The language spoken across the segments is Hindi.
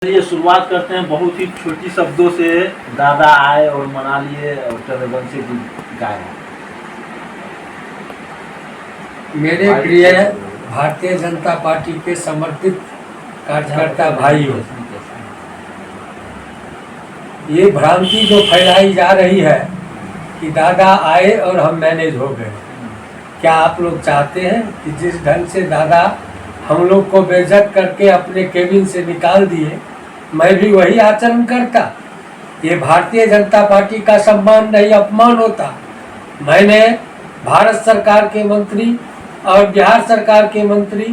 ये शुरुआत करते हैं बहुत ही छोटी शब्दों से। दादा आए और मना लिए और चंद्रवंशी जी गाए। मेरे प्रिय भारतीय जनता पार्टी के समर्पित कार्यकर्ता भाइयों, ये भ्रांति जो फैलाई जा रही है कि दादा आए और हम मैनेज हो गए, क्या आप लोग चाहते हैं कि जिस ढंग से दादा हम लोग को बेइज्जत करके अपने केबिन से निकाल दिए, मैं भी वही आचरण करता? ये भारतीय जनता पार्टी का सम्मान नहीं, अपमान होता। मैंने भारत सरकार के मंत्री और बिहार सरकार के मंत्री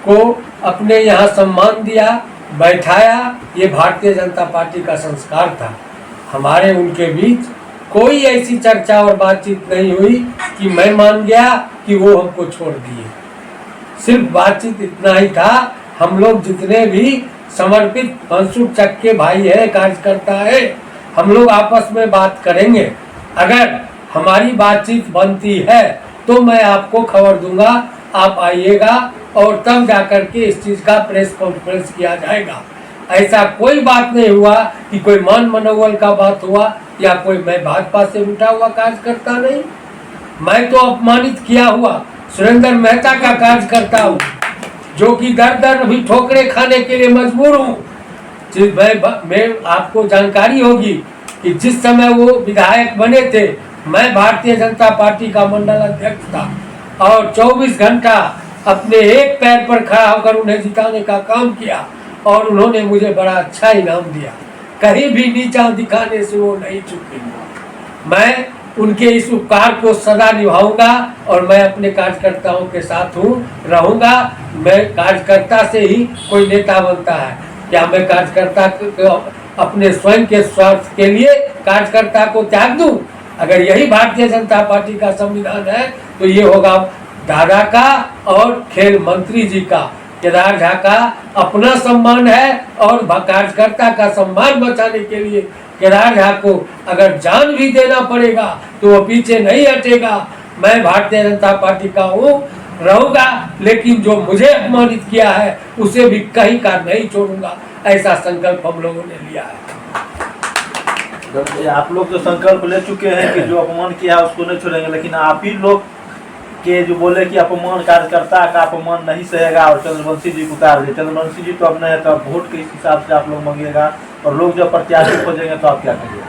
को अपने यहाँ सम्मान दिया, बैठाया। ये भारतीय जनता पार्टी का संस्कार था। हमारे उनके बीच कोई ऐसी चर्चा और बातचीत नहीं हुई कि मैं मान गया कि वो हमको छोड़ दिए। सिर्फ बातचीत इतना ही था, हम लोग जितने भी समर्पित मनसूख चक्के भाई है, कार्यकर्ता है, हम लोग आपस में बात करेंगे। अगर हमारी बातचीत बनती है तो मैं आपको खबर दूंगा, आप आइएगा और तब जाकर के इस चीज़ का प्रेस कॉन्फ्रेंस किया जाएगा। ऐसा कोई बात नहीं हुआ कि कोई मान मनोबल का बात हुआ या कोई मैं भाजपा से उठा हुआ कार्यकर्ता नहीं। मैं तो अपमानित किया हुआ सुरेंद्र मेहता का कार्यकर्ता हूँ, जो कि दर दर भी ठोकरे खाने के लिए मजबूर हूँ। मैं आपको जानकारी होगी कि जिस समय वो विधायक बने थे, मैं भारतीय जनता पार्टी का मंडल अध्यक्ष था और 24 घंटा अपने एक पैर पर खड़ा होकर उन्हें जिताने का काम किया और उन्होंने मुझे बड़ा अच्छा इनाम दिया। कहीं भी नीचा दिखाने से वो नहीं चुके। मैं उनके इस उपकार को सदा निभाऊंगा और मैं अपने कार्यकर्ताओं के साथ हूँ, रहूंगा। मैं कार्यकर्ता से ही कोई नेता बनता है। क्या मैं कार्यकर्ता को अपने स्वयं के स्वार्थ के लिए कार्यकर्ता को त्याग दूं? अगर यही भारतीय जनता पार्टी का संविधान है तो ये होगा दादा का और खेल मंत्री जी का, केदार झा का अपना सम्मान है और कार्यकर्ता का सम्मान बचाने के लिए केदार झा को अगर जान भी देना पड़ेगा तो वो पीछे नहीं हटेगा। मैं भारतीय जनता पार्टी का हूँ, रहूंगा, लेकिन जो मुझे अपमानित किया है उसे भी कहीं का नहीं छोड़ूंगा। ऐसा संकल्प हम लोगों ने लिया है। आप लोग तो संकल्प ले चुके हैं कि जो अपमान किया है उसको नहीं छोड़ेंगे, लेकिन आप ही लोग के जो बोले कि अपमान कार्यकर्ता का अपमान नहीं सहेगा और चंद्रवंशी जी को उतार दे। चंद्रवंशी जी तो अब नहीं है, तो वोट के इस हिसाब से आप लोग मांगिएगा और लोग जब प्रत्याशी खोजेंगे तो आप क्या करिएगा?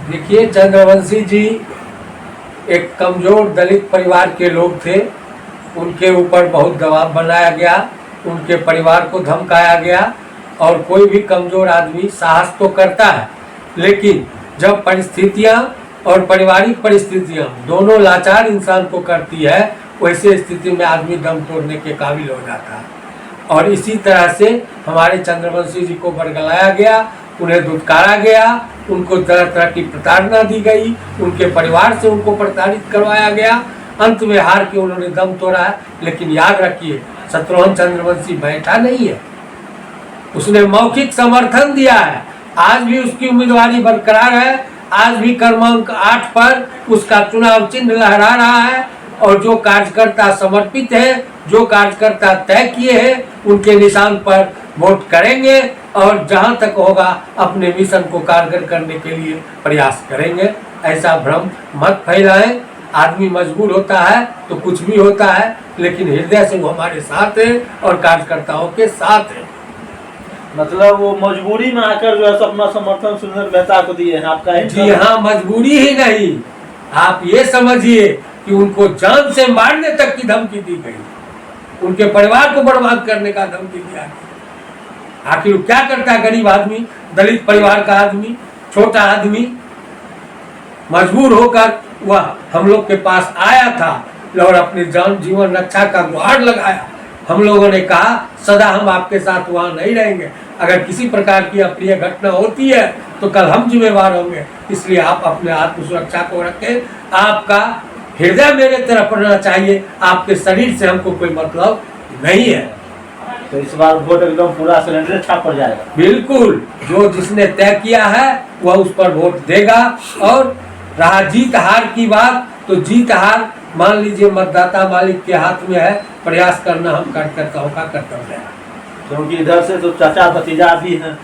देखिए, चंद्रवंशी जी एक कमजोर दलित परिवार के लोग थे। उनके ऊपर बहुत दबाव बनाया गया, उनके परिवार को धमकाया गया और कोई भी कमजोर आदमी साहस तो करता है, लेकिन जब परिस्थितियां और पारिवारिक परिस्थितियां दोनों लाचार इंसान को करती है, वैसे स्थिति में आदमी दम तोड़ने के काबिल हो जाता है। और इसी तरह से हमारे चंद्रवंशी जी को बरगलाया गया, उन्हें धुतकारा गया, उनको तरह तरह की प्रताड़ना दी गई, उनके परिवार से उनको प्रताड़ित करवाया गया। अंत में हार के उन्होंने दम तोड़ा है। लेकिन याद रखिए, शत्रुघ्न चंद्रवंशी बैठा नहीं है, उसने मौखिक समर्थन दिया है। आज भी उसकी उम्मीदवारी बरकरार है। आज भी क्रमांक 8 पर उसका चुनाव चिन्ह लहरा रहा है और जो कार्यकर्ता समर्पित है, जो कार्यकर्ता तय किए हैं, उनके निशान पर वोट करेंगे और जहां तक होगा अपने मिशन को कारगर करने के लिए प्रयास करेंगे। ऐसा भ्रम मत फैलाएं। आदमी मजबूर होता है तो कुछ भी होता है, लेकिन हृदय से वो हमारे साथ है और कार्यकर्ताओं के साथ है। मतलब वो मजबूरी में आकर जो है अपना समर्थन सुरेंद्र मेहता को दिए हैं आपका? जी हाँ, मजबूरी ही नहीं, आप ये समझिए कि उनको जान से मारने तक की धमकी दी गई, उनके परिवार को बर्बाद करने का धमकी दिया गया। आखिर क्या करता है गरीब आदमी, दलित परिवार का आदमी, छोटा आदमी? मजबूर होकर वह हम लोग के पास आया था और अपनी जान जीवन रक्षा का गुहार लगाया। हम लोगों ने कहा सदा हम आपके साथ वहाँ नहीं रहेंगे, अगर किसी प्रकार की अप्रिय घटना होती है तो कल हम जिम्मेवार होंगे, इसलिए आप अपने आत्म सुरक्षा को रखें। आपका हृदय मेरे तरफ रहना चाहिए, आपके शरीर से हमको कोई मतलब नहीं है। तो इस बार वोट एकदम पूरा सिलेंडर छाप पड़ जाएगा? बिल्कुल, जो जिसने तय किया है वह उस पर वोट देगा। और रहा जीत हार की बात, तो जीत हार मान लीजिए मतदाता मालिक के हाथ में है, प्रयास करना हम कार्यकर्ताओं का कर्तव्य है। क्योंकि इधर से तो चाचा भतीजा भी हैं।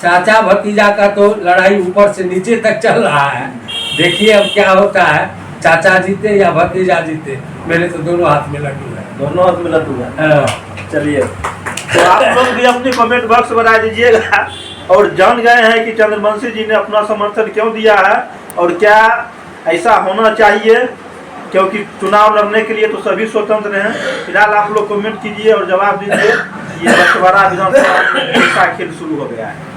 चाचा भतीजा का तो लड़ाई ऊपर से नीचे तक चल रहा है। देखिए अब क्या होता है, चाचा जीते या भतीजा जीते। मेरे तो दोनों हाथ में लड्डू है। दोनों हाथ में लड्डू है। हाँ। चलिए, तो आप लोग भी अपनी कमेंट बॉक्स बना दीजिएगा और जान गए हैं कि चंद्रवंशी जी ने अपना समर्थन क्यों दिया है और क्या ऐसा होना चाहिए, क्योंकि चुनाव लड़ने के लिए तो सभी स्वतंत्र हैं। फिलहाल आप लोग कमेंट कीजिए और जवाब दीजिए। ये बछवाड़ा विधानसभा में खेल शुरू हो गया है।